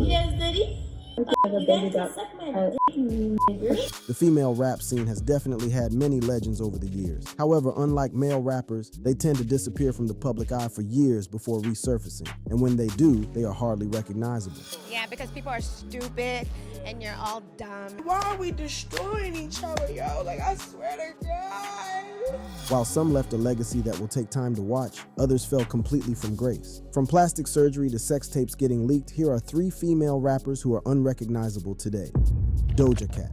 Yes, Daddy. The female rap scene has definitely had many legends over the years. However, unlike male rappers, they tend to disappear from the public eye for years before resurfacing. And when they do, they are hardly recognizable. Yeah, because people are stupid and you're all dumb. Why are we destroying each other, yo? Like, I swear to God. While some left a legacy that will take time to watch, others fell completely from grace. From plastic surgery to sex tapes getting leaked, here are 3 female rappers who are unrecognizable today. Doja Cat.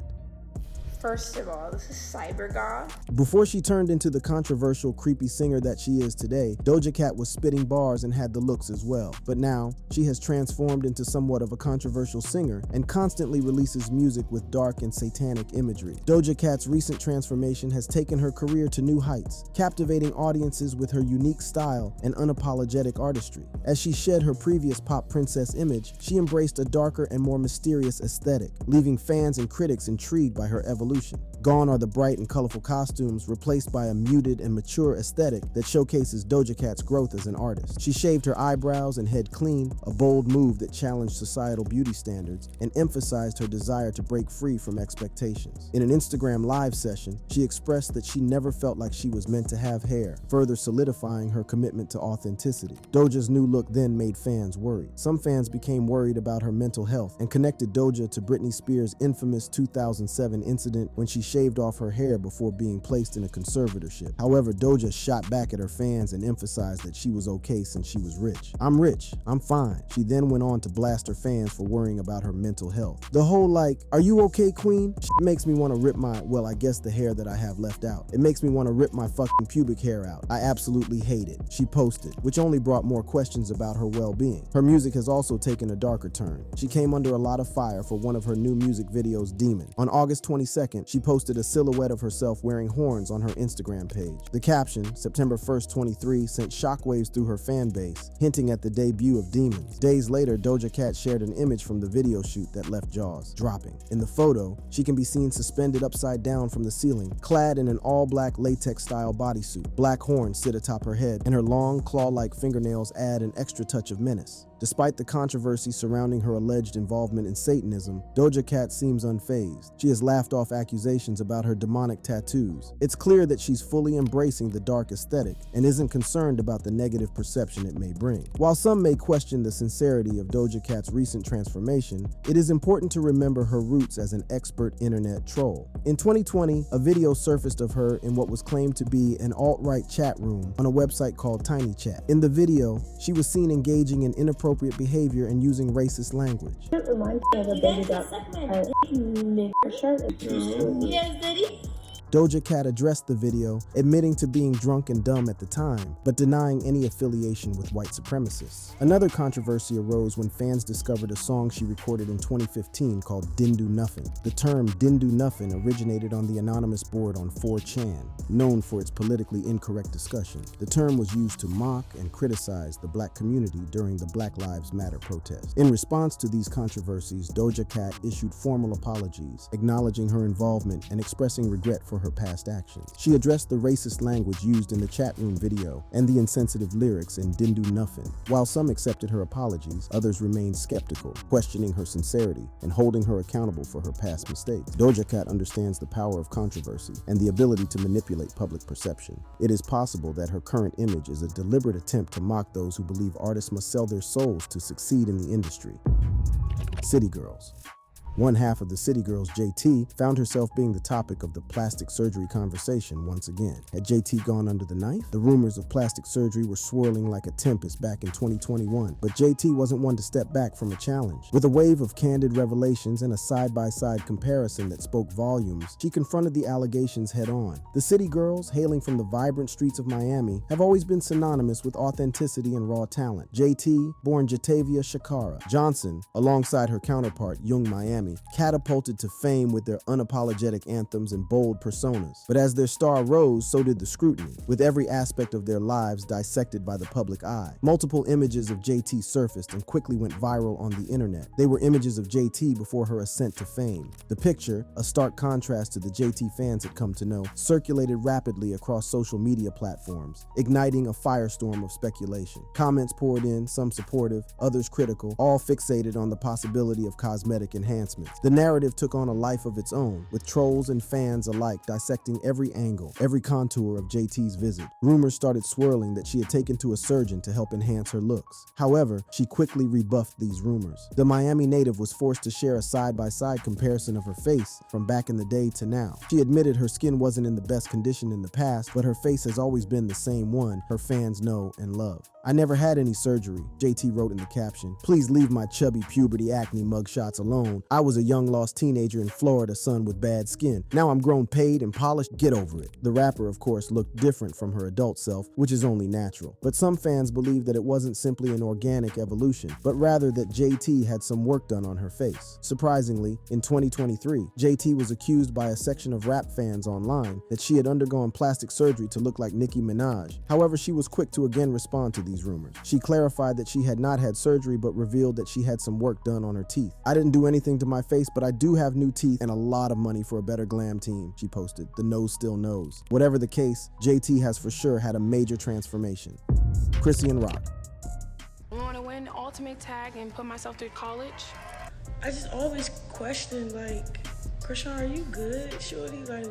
First of all, this is cyber goth. Before she turned into the controversial, creepy singer that she is today, Doja Cat was spitting bars and had the looks as well. But now, she has transformed into somewhat of a controversial singer and constantly releases music with dark and satanic imagery. Doja Cat's recent transformation has taken her career to new heights, captivating audiences with her unique style and unapologetic artistry. As she shed her previous pop princess image, she embraced a darker and more mysterious aesthetic, leaving fans and critics intrigued by her evolution. Gone are the bright and colorful costumes, replaced by a muted and mature aesthetic that showcases Doja Cat's growth as an artist. She shaved her eyebrows and head clean, a bold move that challenged societal beauty standards and emphasized her desire to break free from expectations. In an Instagram live session, she expressed that she never felt like she was meant to have hair, further solidifying her commitment to authenticity. Doja's new look then made fans worried. Some fans became worried about her mental health and connected Doja to Britney Spears' infamous 2007 incident when she shaved off her hair before being placed in a conservatorship. However, Doja shot back at her fans and emphasized that she was okay since she was rich. "I'm rich, I'm fine." She then went on to blast her fans for worrying about her mental health. The whole like, "Are you okay, queen?" makes me want to rip my, well, I guess the hair that I have left out. It makes me want to rip my fucking pubic hair out. I absolutely hate it, she posted, which only brought more questions about her well-being. Her music has also taken a darker turn. She came under a lot of fire for one of her new music videos, Demon. On August 22nd, she posted a silhouette of herself wearing horns on her Instagram page. The caption, September 1st, 23, sent shockwaves through her fan base, hinting at the debut of Demons. Days later, Doja Cat shared an image from the video shoot that left jaws dropping. In the photo, she can be seen suspended upside down from the ceiling, clad in an all-black latex-style bodysuit. Black horns sit atop her head, and her long, claw-like fingernails add an extra touch of menace. Despite the controversy surrounding her alleged involvement in Satanism, Doja Cat seems unfazed. She has laughed off accusations about her demonic tattoos. It's clear that she's fully embracing the dark aesthetic and isn't concerned about the negative perception it may bring. While some may question the sincerity of Doja Cat's recent transformation, it is important to remember her roots as an expert internet troll. In 2020, a video surfaced of her in what was claimed to be an alt-right chat room on a website called Tiny Chat. In the video, she was seen engaging in inappropriate behavior and using racist language. It reminds me of a baby that Yes, Daddy. Doja Cat addressed the video, admitting to being drunk and dumb at the time, but denying any affiliation with white supremacists. Another controversy arose when fans discovered a song she recorded in 2015 called Didn't Do Nothing. The term Didn't Do Nothing originated on the anonymous board on 4chan, known for its politically incorrect discussion. The term was used to mock and criticize the black community during the Black Lives Matter protest. In response to these controversies, Doja Cat issued formal apologies, acknowledging her involvement and expressing regret for her past actions. She addressed the racist language used in the chat room video and the insensitive lyrics in Didn't Do Nothing. While some accepted her apologies, others remained skeptical, questioning her sincerity and holding her accountable for her past mistakes. Doja Cat understands the power of controversy and the ability to manipulate public perception. It is possible that her current image is a deliberate attempt to mock those who believe artists must sell their souls to succeed in the industry. City Girls. One half of the City Girls, JT, found herself being the topic of the plastic surgery conversation once again. Had JT gone under the knife? The rumors of plastic surgery were swirling like a tempest back in 2021, but JT wasn't one to step back from a challenge. With a wave of candid revelations and a side-by-side comparison that spoke volumes, she confronted the allegations head-on. The City Girls, hailing from the vibrant streets of Miami, have always been synonymous with authenticity and raw talent. JT, born Jatavia Shakara Johnson, alongside her counterpart, Young Miami, 2020, catapulted to fame with their unapologetic anthems and bold personas. But as their star rose, so did the scrutiny, with every aspect of their lives dissected by the public eye. Multiple images of JT surfaced and quickly went viral on the internet. They were images of JT before her ascent to fame. The picture, a stark contrast to the JT fans had come to know, circulated rapidly across social media platforms, igniting a firestorm of speculation. Comments poured in, some supportive, others critical, all fixated on the possibility of cosmetic enhancements. The narrative took on a life of its own, with trolls and fans alike dissecting every angle, every contour of JT's visit. Rumors started swirling that she had taken to a surgeon to help enhance her looks. However, she quickly rebuffed these rumors. The Miami native was forced to share a side-by-side comparison of her face from back in the day to now. She admitted her skin wasn't in the best condition in the past, but her face has always been the same one her fans know and love. "I never had any surgery," JT wrote in the caption. "Please leave my chubby puberty acne mugshots alone. I was a young lost teenager in Florida, son with bad skin. Now I'm grown, paid, and polished. Get over it." The rapper, of course, looked different from her adult self, which is only natural. But some fans believe that it wasn't simply an organic evolution, but rather that JT had some work done on her face. Surprisingly, in 2023, JT was accused by a section of rap fans online that she had undergone plastic surgery to look like Nicki Minaj. However, she was quick to again respond to these rumors. She clarified that she had not had surgery, but revealed that she had some work done on her teeth. "I didn't do anything to my face, but I do have new teeth and a lot of money for a better glam team," she posted. The nose still knows. Whatever the case, JT has for sure had a major transformation. Chrissy Rock. I want to win ultimate tag and put myself through college. I just always question, like, Krishan, are you good, shorty? Like,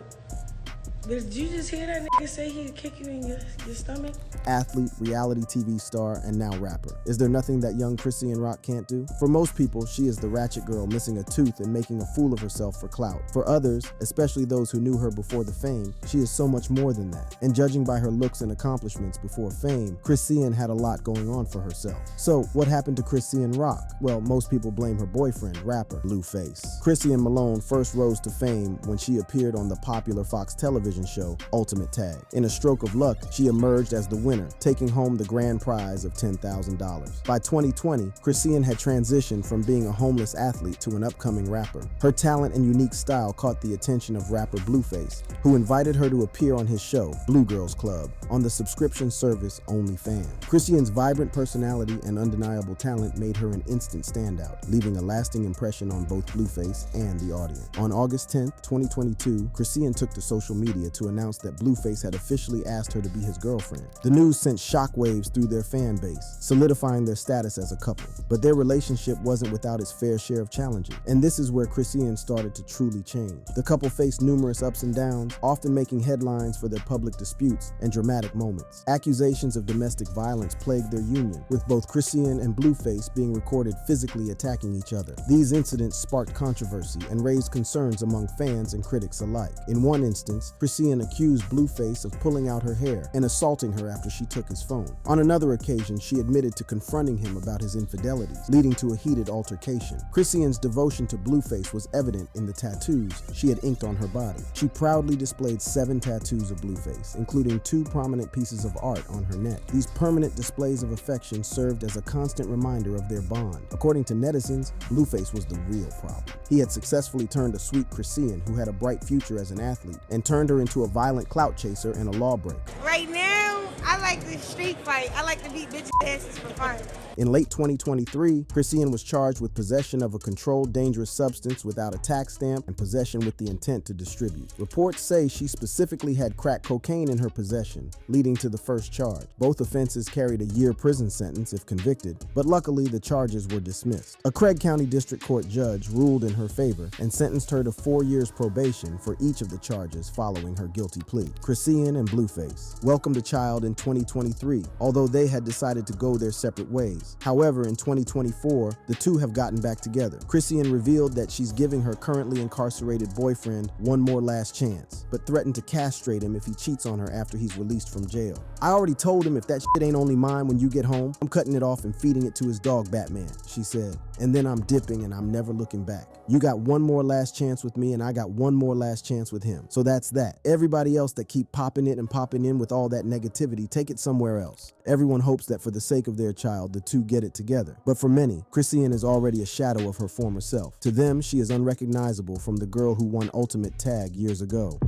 did you just hear that nigga say he'd kick you in your stomach? Athlete, reality TV star, and now rapper. Is there nothing that young Chrissy Rock can't do? For most people, she is the ratchet girl missing a tooth and making a fool of herself for clout. For others, especially those who knew her before the fame, she is so much more than that. And judging by her looks and accomplishments before fame, Chrissy had a lot going on for herself. So, what happened to Chrissy Rock? Well, most people blame her boyfriend, rapper Blueface. Chrissy Malone first rose to fame when she appeared on the popular Fox television show Ultimate Tag. In a stroke of luck, she emerged as the winner, taking home the grand prize of $10,000. By 2020, Chrissy had transitioned from being a homeless athlete to an upcoming rapper. Her talent and unique style caught the attention of rapper Blueface, who invited her to appear on his show, Blue Girls Club, on the subscription service OnlyFans. Chrissy's vibrant personality and undeniable talent made her an instant standout, leaving a lasting impression on both Blueface and the audience. On August 10th, 2022, Chrissy took to social media to announce that Blueface had officially asked her to be his girlfriend. The news sent shockwaves through their fan base, solidifying their status as a couple. But their relationship wasn't without its fair share of challenges, and this is where Chrissy started to truly change. The couple faced numerous ups and downs, often making headlines for their public disputes and dramatic moments. Accusations of domestic violence plagued their union, with both Chrissy and Blueface being recorded physically attacking each other. These incidents sparked controversy and raised concerns among fans and critics alike. In one instance, Chrissy accused Blueface of pulling out her hair and assaulting her after she took his phone. On another occasion, she admitted to confronting him about his infidelities, leading to a heated altercation. Chrissy's devotion to Blueface was evident in the tattoos she had inked on her body. She proudly displayed 7 tattoos of Blueface, including 2 prominent pieces of art on her neck. These permanent displays of affection served as a constant reminder of their bond. According to netizens, Blueface was the real problem. He had successfully turned a sweet Chrissy, who had a bright future as an athlete, and turned her into a violent clout chaser and a lawbreaker. Right now, I like to street fight. I like to beat bitches' asses for fun. In late 2023, Chrissy was charged with possession of a controlled dangerous substance without a tax stamp and possession with the intent to distribute. Reports say she specifically had crack cocaine in her possession, leading to the first charge. Both offenses carried a year prison sentence if convicted, but luckily the charges were dismissed. A Craig County District Court judge ruled in her favor and sentenced her to 4 years probation for each of the charges following her guilty plea. Chrissy and Blueface welcomed a child in 2023, although they had decided to go their separate ways. However, in 2024, the two have gotten back together. Chrissy revealed that she's giving her currently incarcerated boyfriend one more last chance, but threatened to castrate him if he cheats on her after he's released from jail. "I already told him if that shit ain't only mine when you get home, I'm cutting it off and feeding it to his dog Batman," she said. and then I'm dipping and I'm never looking back. You got one more last chance with me and I got one more last chance with him. So that's that. Everybody else that keep popping it and popping in with all that negativity, take it somewhere else. Everyone hopes that for the sake of their child, the two get it together. But for many, Chrissy-Ann is already a shadow of her former self. To them, she is unrecognizable from the girl who won Ultimate Tag years ago,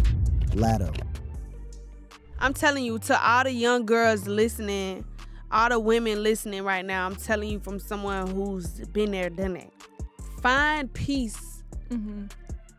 Latto. I'm telling you, to all the young girls listening, all the women listening right now, I'm telling you from someone who's been there, done it. Find peace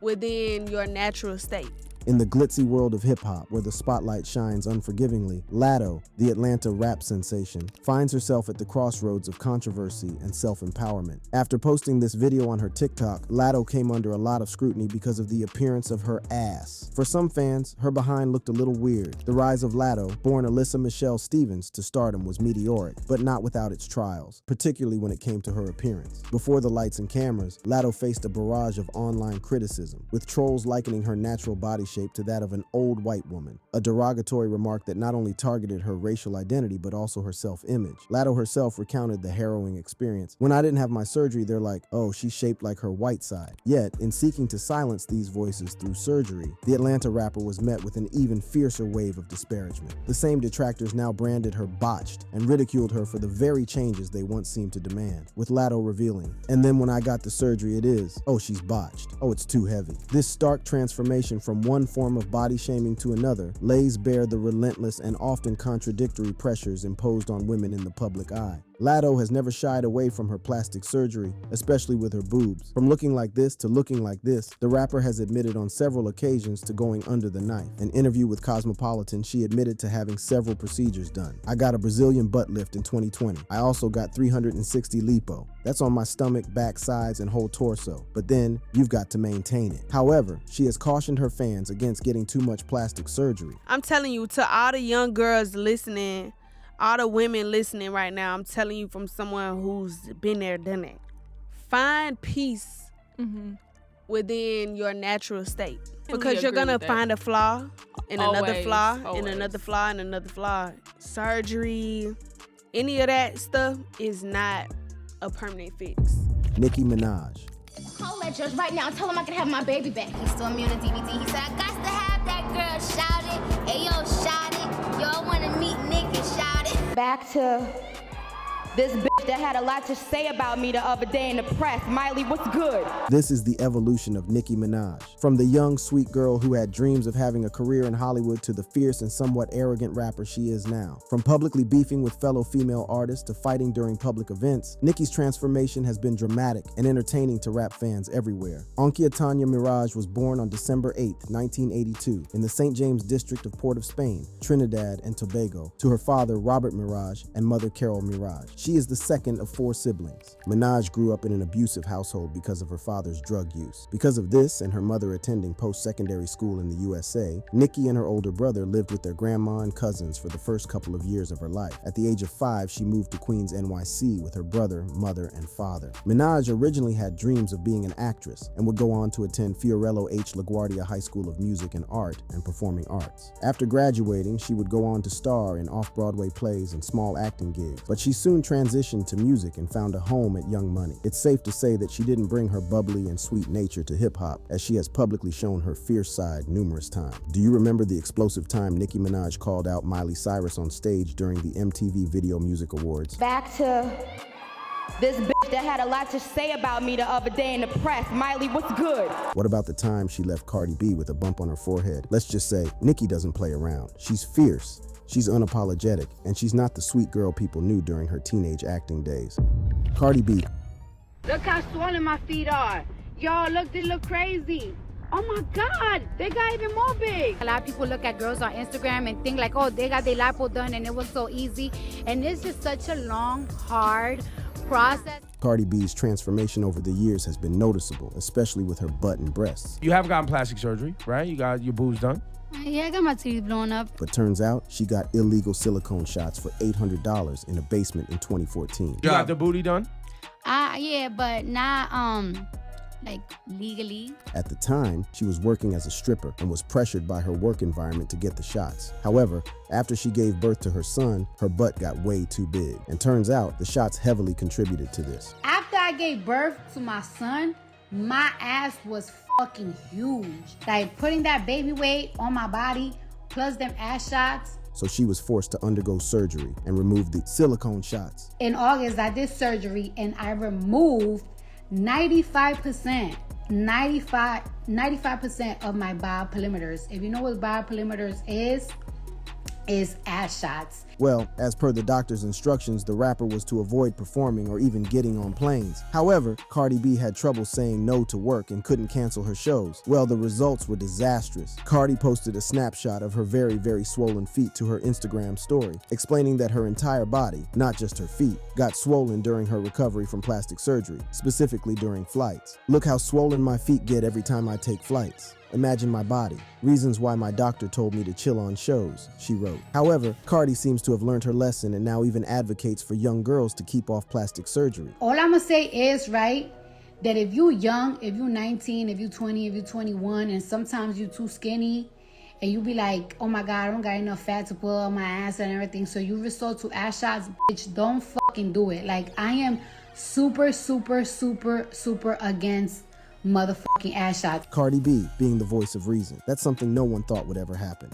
within your natural state. In the glitzy world of hip-hop, where the spotlight shines unforgivingly, Latto, the Atlanta rap sensation, finds herself at the crossroads of controversy and self-empowerment. After posting this video on her TikTok, Latto came under a lot of scrutiny because of the appearance of her ass. For some fans, her behind looked a little weird. The rise of Latto, born Alyssa Michelle Stevens, to stardom was meteoric, but not without its trials, particularly when it came to her appearance. Before the lights and cameras, Latto faced a barrage of online criticism, with trolls likening her natural body shape to that of an old white woman, a derogatory remark that not only targeted her racial identity but also her self-image. Latto herself recounted the harrowing experience. When I didn't have my surgery, they're like, oh, she's shaped like her white side. Yet, in seeking to silence these voices through surgery, the Atlanta rapper was met with an even fiercer wave of disparagement. The same detractors now branded her botched and ridiculed her for the very changes they once seemed to demand, with Latto revealing, and then when I got the surgery it is, oh, she's botched. Oh, it's too heavy. This stark transformation from one form of body shaming to another lays bare the relentless and often contradictory pressures imposed on women in the public eye. Latto has never shied away from her plastic surgery, especially with her boobs. From looking like this to looking like this, the rapper has admitted on several occasions to going under the knife. In an interview with Cosmopolitan, she admitted to having several procedures done. I got a Brazilian butt lift in 2020. I also got 360 lipo. That's on my stomach, back, sides, and whole torso. But then, you've got to maintain it. However, she has cautioned her fans against getting too much plastic surgery. I'm telling you, to all the young girls listening, all the women listening right now, I'm telling you from someone who's been there, done it. Find peace within your natural state. Because you're gonna find a flaw, and another flaw, and another flaw, and another flaw. Surgery, any of that stuff is not a permanent fix. Nicki Minaj. Call that judge right now and tell him I can have my baby back. He's still immune to DVT. He said, I got to have that girl. Shout it. Ayo, shout it. Y'all want to meet Nick and shout it. Back to this bitch that had a lot to say about me the other day in the press. Miley, what's good? This is the evolution of Nicki Minaj. From the young, sweet girl who had dreams of having a career in Hollywood to the fierce and somewhat arrogant rapper she is now. From publicly beefing with fellow female artists to fighting during public events, Nicki's transformation has been dramatic and entertaining to rap fans everywhere. Ankia Tanya Mirage was born on December 8, 1982, in the St. James district of Port of Spain, Trinidad and Tobago, to her father Robert Mirage and mother Carol Mirage. She is the second of 4 siblings. Minaj grew up in an abusive household because of her father's drug use. Because of this and her mother attending post-secondary school in the USA, Nicki and her older brother lived with their grandma and cousins for the first couple of years of her life. At the age of 5, she moved to Queens, NYC with her brother, mother, and father. Minaj originally had dreams of being an actress and would go on to attend Fiorello H. LaGuardia High School of Music and Art and Performing Arts. After graduating, she would go on to star in off-Broadway plays and small acting gigs, but she soon transitioned to music and found a home at Young Money. It's safe to say that she didn't bring her bubbly and sweet nature to hip-hop, as she has publicly shown her fierce side numerous times. Do you remember the explosive time Nicki Minaj called out Miley Cyrus on stage during the MTV Video Music Awards? Back to this bitch that had a lot to say about me the other day in the press. Miley, what's good? What about the time she left Cardi B with a bump on her forehead? Let's just say, Nicki doesn't play around. She's fierce. She's unapologetic, and she's not the sweet girl people knew during her teenage acting days. Cardi B. Look how swollen my feet are. Y'all, look, they look crazy. Oh my God, they got even more big. A lot of people look at girls on Instagram and think like, oh, they got their lipo done and it was so easy. And it's just such a long, hard process. Cardi B's transformation over the years has been noticeable, especially with her butt and breasts. You have gotten plastic surgery, right? You got your boobs done? Yeah, I got my titties blown up. But turns out she got illegal silicone shots for $800 in a basement in 2014. You got the booty done? Yeah, but not like legally. At the time, she was working as a stripper and was pressured by her work environment to get the shots. However, after she gave birth to her son, her butt got way too big. And turns out the shots heavily contributed to this. After I gave birth to my son, my ass was fucking huge. Like putting that baby weight on my body, plus them ass shots. So she was forced to undergo surgery and remove the silicone shots. In August, I did surgery and I removed 95% of my bioperimeters. If you know what bioperimeters is ass shots. Well, as per the doctor's instructions, the rapper was to avoid performing or even getting on planes. However, Cardi B had trouble saying no to work and couldn't cancel her shows. Well, the results were disastrous. Cardi posted a snapshot of her very, very swollen feet to her Instagram story, explaining that her entire body, not just her feet, got swollen during her recovery from plastic surgery, specifically during flights. Look how swollen my feet get every time I take flights. Imagine my body. Reasons why my doctor told me to chill on shows, she wrote. However, Cardi seems to have learned her lesson and now even advocates for young girls to keep off plastic surgery. All I'm gonna say is, right, that if you young, if you 19, if you 20, if you 21, and sometimes you too skinny, and you be like, oh my God, I don't got enough fat to put on my ass and everything, so you resort to ass shots, bitch, don't fucking do it. Like, I am super against motherfucking ass shots. Cardi B being the voice of reason. That's something no one thought would ever happen.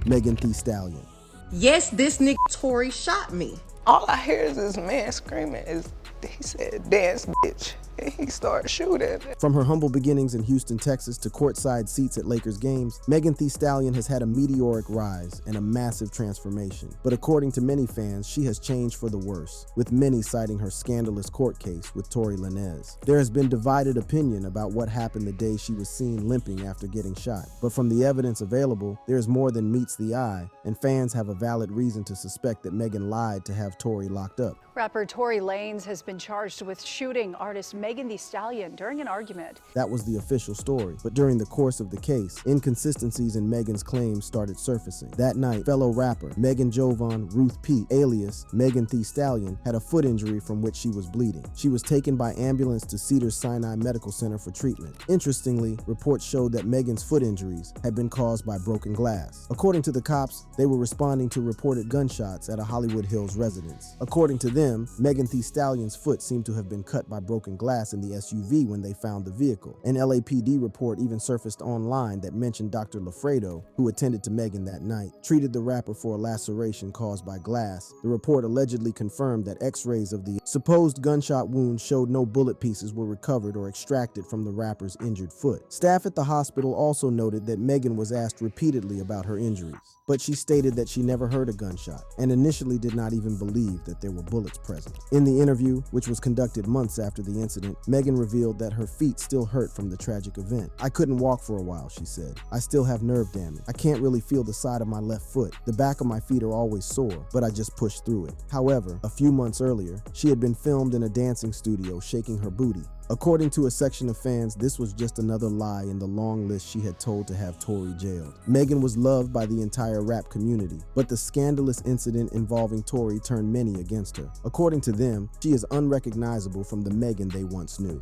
Megan Thee Stallion. Yes, this nigga Tory shot me. All I hear is this man screaming, he said, dance, bitch. And he started shooting. From her humble beginnings in Houston, Texas to courtside seats at Lakers games, Megan Thee Stallion has had a meteoric rise and a massive transformation. But according to many fans, she has changed for the worse, with many citing her scandalous court case with Tory Lanez. There has been divided opinion about what happened the day she was seen limping after getting shot. But from the evidence available, there is more than meets the eye, and fans have a valid reason to suspect that Megan lied to have Tory locked up. Rapper Tory Lanez has been charged with shooting artist Megan Thee Stallion during an argument. That was the official story, but during the course of the case, inconsistencies in Megan's claims started surfacing. That night, fellow rapper Megan Jovan Ruth P, alias Megan Thee Stallion, had a foot injury from which she was bleeding. She was taken by ambulance to Cedars-Sinai Medical Center for treatment. Interestingly, reports showed that Megan's foot injuries had been caused by broken glass. According to the cops, they were responding to reported gunshots at a Hollywood Hills residence. According to them, Megan Thee Stallion's foot seemed to have been cut by broken glass in the SUV when they found the vehicle. An LAPD report even surfaced online that mentioned Dr. Lafredo, who attended to Megan that night, treated the rapper for a laceration caused by glass. The report allegedly confirmed that x-rays of the supposed gunshot wound showed no bullet pieces were recovered or extracted from the rapper's injured foot. Staff at the hospital also noted that Megan was asked repeatedly about her injuries, but she stated that she never heard a gunshot and initially did not even believe that there were bullets present. In the interview, which was conducted months after the incident, Megan revealed that her feet still hurt from the tragic event. "I couldn't walk for a while," she said. "I still have nerve damage. I can't really feel the side of my left foot. The back of my feet are always sore, but I just pushed through it." However, a few months earlier, she had been filmed in a dancing studio shaking her booty. According to a section of fans, this was just another lie in the long list she had told to have Tory jailed. Megan was loved by the entire rap community, but the scandalous incident involving Tory turned many against her. According to them, she is unrecognizable from the Megan they once knew.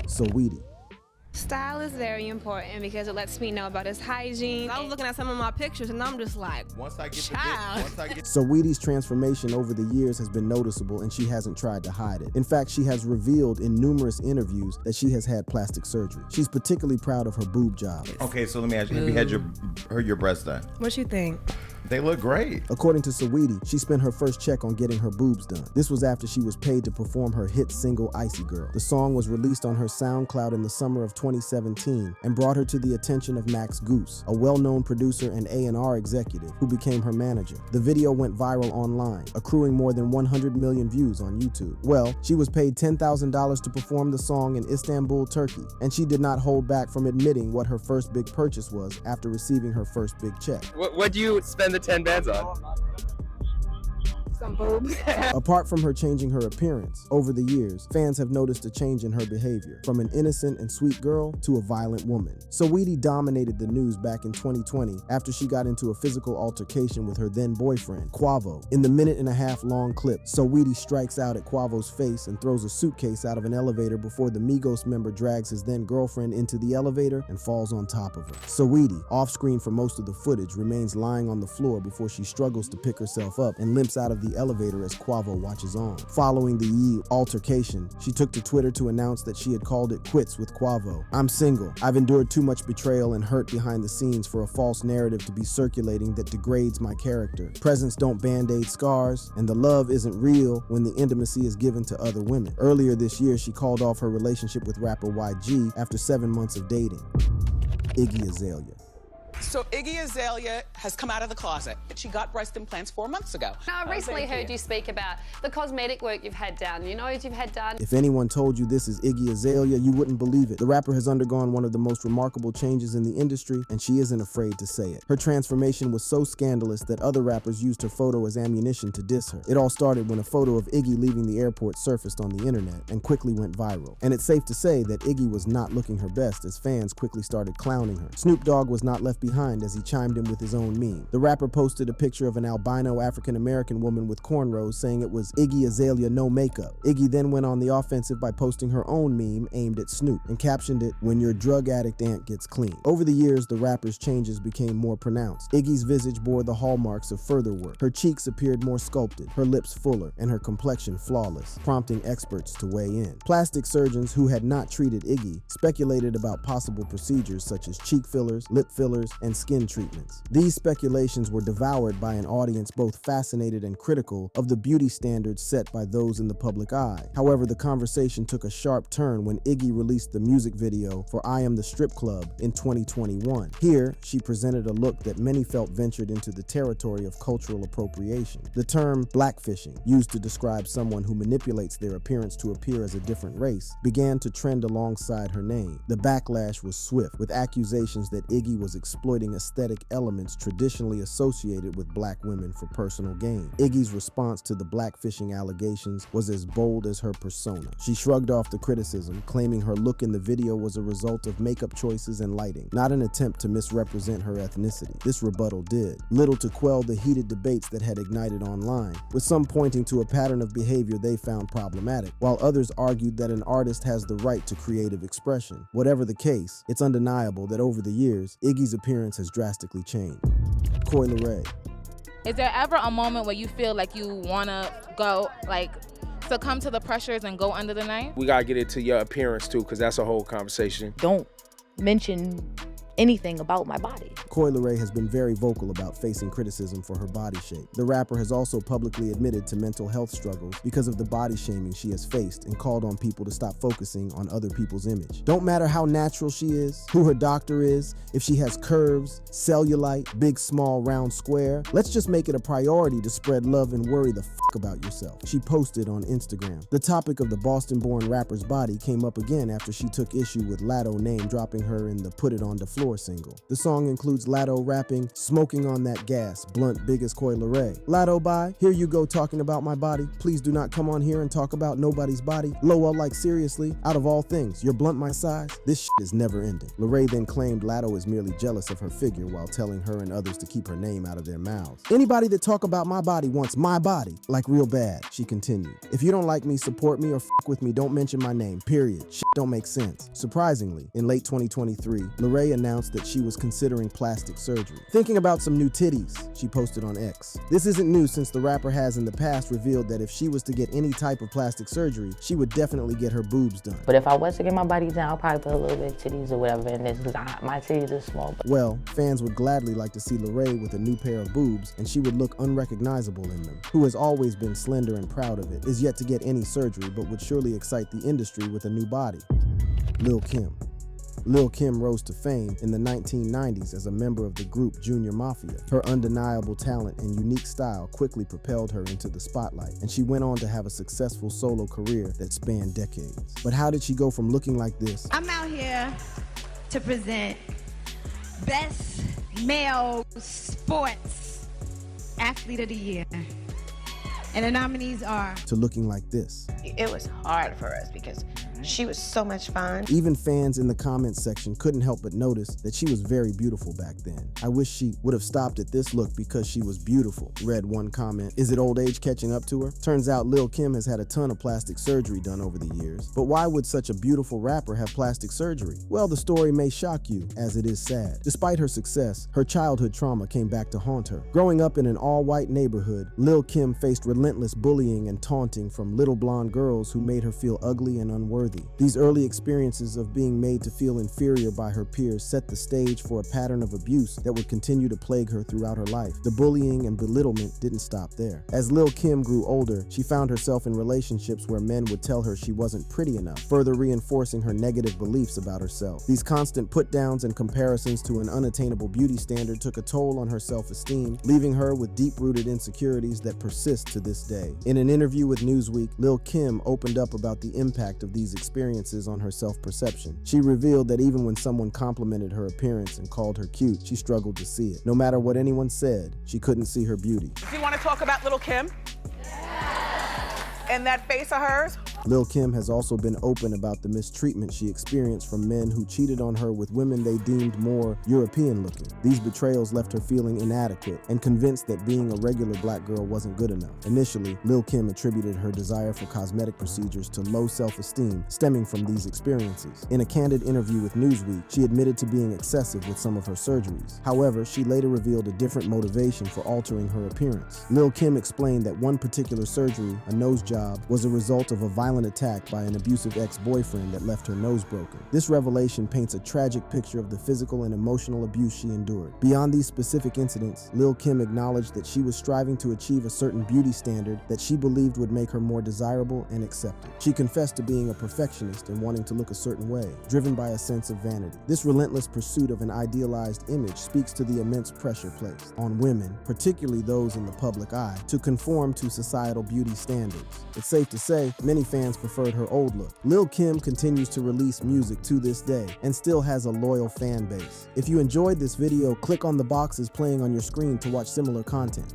Saweetie. Style is very important because it lets me know about his hygiene. I was looking at some of my pictures and I'm just like, Saweetie's transformation over the years has been noticeable and she hasn't tried to hide it. In fact, she has revealed in numerous interviews that she has had plastic surgery. She's particularly proud of her boob job. Okay, so let me ask you, have you had your breasts done? What you think? They look great. According to Saweetie, she spent her first check on getting her boobs done. This was after she was paid to perform her hit single Icy Girl. The song was released on her SoundCloud in the summer of 2017 and brought her to the attention of Max Goose, a well-known producer and A&R executive who became her manager. The video went viral online, accruing more than 100 million views on YouTube. Well, she was paid $10,000 to perform the song in Istanbul, Turkey, and she did not hold back from admitting what her first big purchase was after receiving her first big check. What do you spend the 10 bands on? Some boobs. Apart from her changing her appearance, over the years, fans have noticed a change in her behavior, from an innocent and sweet girl to a violent woman. Saweetie dominated the news back in 2020 after she got into a physical altercation with her then boyfriend, Quavo. In the minute-and-a-half-long clip, Saweetie strikes out at Quavo's face and throws a suitcase out of an elevator before the Migos member drags his then girlfriend into the elevator and falls on top of her. Saweetie, off-screen for most of the footage, remains lying on the floor before she struggles to pick herself up and limps out of the the elevator as Quavo watches on. Following the Yee altercation, she took to Twitter to announce that she had called it quits with Quavo. "I'm single. I've endured too much betrayal and hurt behind the scenes for a false narrative to be circulating that degrades my character. Presents don't band-aid scars, and the love isn't real when the intimacy is given to other women." Earlier this year, she called off her relationship with rapper YG after 7 months of dating. Iggy Azalea. So Iggy Azalea has come out of the closet. She got breast implants 4 months ago. I recently heard you speak about the cosmetic work you've had done. You know what you've had done? If anyone told you this is Iggy Azalea, you wouldn't believe it. The rapper has undergone one of the most remarkable changes in the industry, and she isn't afraid to say it. Her transformation was so scandalous that other rappers used her photo as ammunition to diss her. It all started when a photo of Iggy leaving the airport surfaced on the internet and quickly went viral. And it's safe to say that Iggy was not looking her best as fans quickly started clowning her. Snoop Dogg was not left behind as he chimed in with his own meme. The rapper posted a picture of an albino African-American woman with cornrows saying it was Iggy Azalea no makeup. Iggy then went on the offensive by posting her own meme aimed at Snoop and captioned it, "When your drug addict aunt gets clean." Over the years, the rapper's changes became more pronounced. Iggy's visage bore the hallmarks of further work. Her cheeks appeared more sculpted, her lips fuller, and her complexion flawless, prompting experts to weigh in. Plastic surgeons who had not treated Iggy speculated about possible procedures such as cheek fillers, lip fillers, and skin treatments. These speculations were devoured by an audience both fascinated and critical of the beauty standards set by those in the public eye. However, the conversation took a sharp turn when Iggy released the music video for I Am the Strip Club in 2021. Here, she presented a look that many felt ventured into the territory of cultural appropriation. The term blackfishing, used to describe someone who manipulates their appearance to appear as a different race, began to trend alongside her name. The backlash was swift, with accusations that Iggy was exploiting aesthetic elements traditionally associated with black women for personal gain. Iggy's response to the blackfishing allegations was as bold as her persona. She shrugged off the criticism, claiming her look in the video was a result of makeup choices and lighting, not an attempt to misrepresent her ethnicity. This rebuttal did little to quell the heated debates that had ignited online, with some pointing to a pattern of behavior they found problematic, while others argued that an artist has the right to creative expression. Whatever the case, it's undeniable that over the years, Iggy's appearance has drastically changed. Coi Leray. Is there ever a moment where you feel like you wanna go, like, succumb to the pressures and go under the knife? We gotta get into your appearance too, because that's a whole conversation. Don't mention anything about my body. Coi Leray has been very vocal about facing criticism for her body shape. The rapper has also publicly admitted to mental health struggles because of the body shaming she has faced and called on people to stop focusing on other people's image. Don't matter how natural she is, who her doctor is, if she has curves, cellulite, big, small, round, square. Let's just make it a priority to spread love and worry the f about yourself. She posted on Instagram. The topic of the Boston-born rapper's body came up again after she took issue with Latto name dropping her in the Put It On the Floor single. The song includes Latto rapping, "Smoking on that gas, blunt big as Coi Leray. Latto bye, here you go talking about my body. Please do not come on here and talk about nobody's body. Lowell, like seriously, out of all things, you're blunt my size? This shit is never ending." Leray then claimed Latto is merely jealous of her figure while telling her and others to keep her name out of their mouths. "Anybody that talk about my body wants my body, like real bad," she continued. "If you don't like me, support me, or f with me, don't mention my name, period. Shit don't make sense." Surprisingly, in late 2023, Leray announced that she was considering plastic surgery. "Thinking about some new titties," she posted on X. This isn't new since the rapper has in the past revealed that if she was to get any type of plastic surgery, she would definitely get her boobs done. But if I was to get my body done, I'll probably put a little bit of titties or whatever in this because my titties are small. Well, fans would gladly like to see Leray with a new pair of boobs, and she would look unrecognizable in them. Who has always been slender and proud of it, is yet to get any surgery but would surely excite the industry with a new body. Lil' Kim. Lil' Kim rose to fame in the 1990s as a member of the group Junior Mafia. Her undeniable talent and unique style quickly propelled her into the spotlight, and she went on to have a successful solo career that spanned decades. But how did she go from looking like this? I'm out here to present Best Male Sports Athlete of the Year. And the nominees are... to looking like this. It was hard for us because She was so much fun. Even fans in the comments section couldn't help but notice that she was very beautiful back then. I wish she would have stopped at this look because she was beautiful, read one comment. Is it old age catching up to her? Turns out Lil' Kim has had a ton of plastic surgery done over the years. But why would such a beautiful rapper have plastic surgery? Well, the story may shock you, as it is sad. Despite her success, her childhood trauma came back to haunt her. Growing up in an all-white neighborhood, Lil' Kim faced relentless bullying and taunting from little blonde girls who made her feel ugly and unworthy. These early experiences of being made to feel inferior by her peers set the stage for a pattern of abuse that would continue to plague her throughout her life. The bullying and belittlement didn't stop there. As Lil' Kim grew older, she found herself in relationships where men would tell her she wasn't pretty enough, further reinforcing her negative beliefs about herself. These constant put-downs and comparisons to an unattainable beauty standard took a toll on her self-esteem, leaving her with deep-rooted insecurities that persist to this day. In an interview with Newsweek, Lil' Kim opened up about the impact of these experiences on her self-perception. She revealed that even when someone complimented her appearance and called her cute, she struggled to see it. No matter what anyone said, she couldn't see her beauty. Do you want to talk about Lil' Kim? And that face of hers? Lil' Kim has also been open about the mistreatment she experienced from men who cheated on her with women they deemed more European-looking. These betrayals left her feeling inadequate and convinced that being a regular black girl wasn't good enough. Initially, Lil' Kim attributed her desire for cosmetic procedures to low self-esteem stemming from these experiences. In a candid interview with Newsweek, she admitted to being excessive with some of her surgeries. However, she later revealed a different motivation for altering her appearance. Lil' Kim explained that one particular surgery, a nose job, was a result of a violent attack by an abusive ex-boyfriend that left her nose broken. This revelation paints a tragic picture of the physical and emotional abuse she endured. Beyond these specific incidents, Lil' Kim acknowledged that she was striving to achieve a certain beauty standard that she believed would make her more desirable and accepted. She confessed to being a perfectionist and wanting to look a certain way, driven by a sense of vanity. This relentless pursuit of an idealized image speaks to the immense pressure placed on women, particularly those in the public eye, to conform to societal beauty standards. It's safe to say, many fans preferred her old look. Lil' Kim continues to release music to this day and still has a loyal fan base. If you enjoyed this video, click on the boxes playing on your screen to watch similar content.